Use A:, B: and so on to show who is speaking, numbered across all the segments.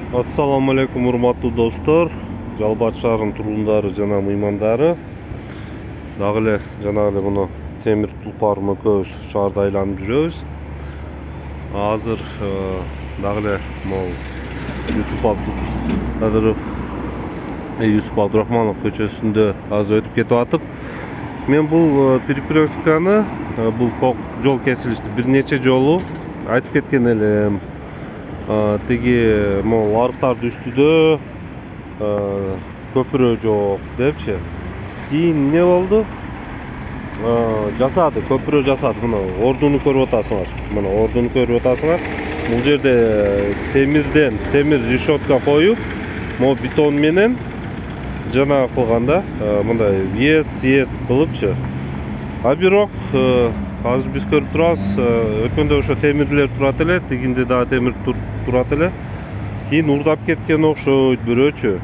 A: Assalamu alaikum урматтуу достор, Жалбат шаарынын тургундары жана мыймандары. Дагы эле жана эле муну темир тулпарым экөөбүз шаарды айланып жүрөбүз. Азыр дагы эле могу Юсуп Абдурахманов көчөсүндө азыр өтүп кетип атып. Мен бул перекрестканы, бул жол кесилишти бир нече жолу айтып кеткен элем. Теги могу арыктарды үстүдө көпүрө жок депчи. Кийин эмне болду? Жасады, көпүрө жасады. Мына ордуну көрүп атасыңар. Мына ордуну көрүп атасыңар. Бул жерде темир решетка коюп, могу бетон менен жана кылганда мындай съезд кылыпчы. А бирок азыр биз көрүп турабыз, өткөндө ошо темирлер турат эле, тигинде дагы темир турат эле. Кийин урдап кеткен окшойт бирөөчү.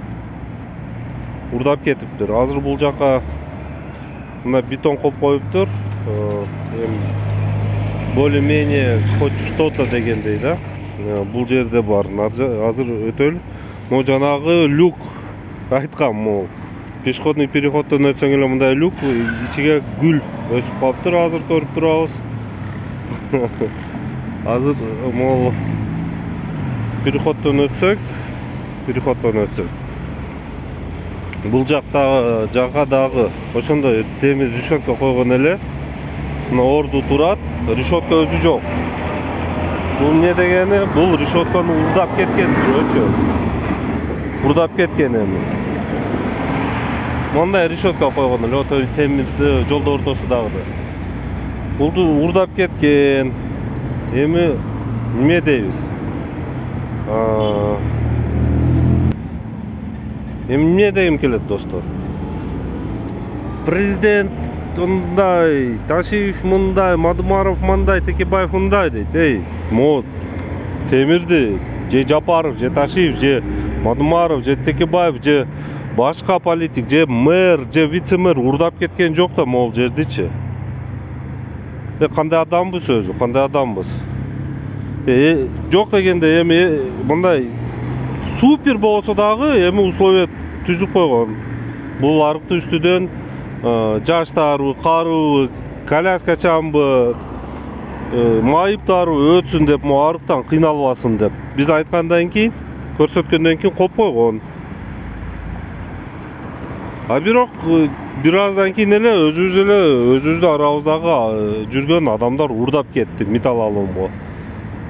A: Урдап кетиптир. Азыр бул жака мына бетон коюп коюптур. Более-менее хоть что-то дегендей да. Бул жерде бар. Азыр өтөлү. Могу жанагы люк айткам, могу пешеходный переходдон өтсөң эле мындай люк, ичиге гүл өсүп калыптыр. Азыр көрүп турабыз. Азыр могу переходдон өтсөк, бул жакка дагы ошондой темир решетка койгон эле. Мына орду турат, решетка өзү жок. Бул эмне дегени? Бул решетканы урдап кеткен бирөөчү. Урдап кеткен эми. Мындай решетка койгон эле, ото темирди жолдо ортосундагы. Булду урдап кеткен. Эми эмне дейбиз? Эмне дегим келет, достор? Президент мындай, Ташиев мындай, Мадумаров мындай, Текебаев мындай дейт. Эй, могу темирди же Жапаров, же Ташиев, же Мадумаров, же Текебаев, же башка политик, же мэр, же вице-мэр урдап кеткен жок да могул жердичи. Кандай адамбыз өзү, кандай адамбыз? Жок дегенде эми мындай супер болсо дагы эми условия түзүп койгон. Бул арыкты үстүдөн жаштарбы, карыбы, коляскачамбы, майыптарбы өтсүн деп, могу арыктан кыйналбасын деп. Биз айткандан кийин, көрсөткөндөн кийин коюп койгон. А бирок бир аздан кийин эле өзүбүздүн арабыздагы жүргөн адамдар урдап кетти металл алуумга.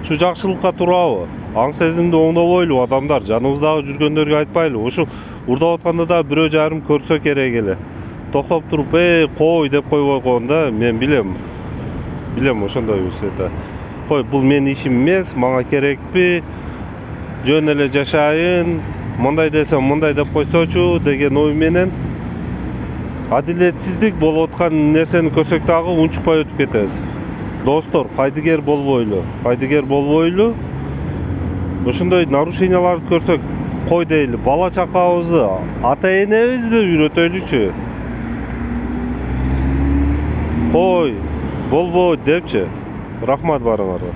A: Şu жакшылыкка турабы? Аң сезимди оңдобойлу адамдар, жаныбыздагы жүргөндөргө айтпайлы. Ошо урдап атканда да бирөө жарым көрсө керек эле. Токтоп туруп, кой деп койбой койгон да, мен билем ошондой это. Кой, бул менин ишим эмес, мага керекпи? Жөн эле жашайын, мындай десем мындай деп койсочу деген ой менен адилетсиздик болуп аткан нерсени көрсөк дагы унчукпай өтүп кетебиз. Достор, кайдыгер болбойлу. Ошондой нарушенияларды көрсөк, кой дейли, бала чакабызды, ата энебизди үйрөтөлүчү. Кой, болбойт депчи. Рахмат барыңарга.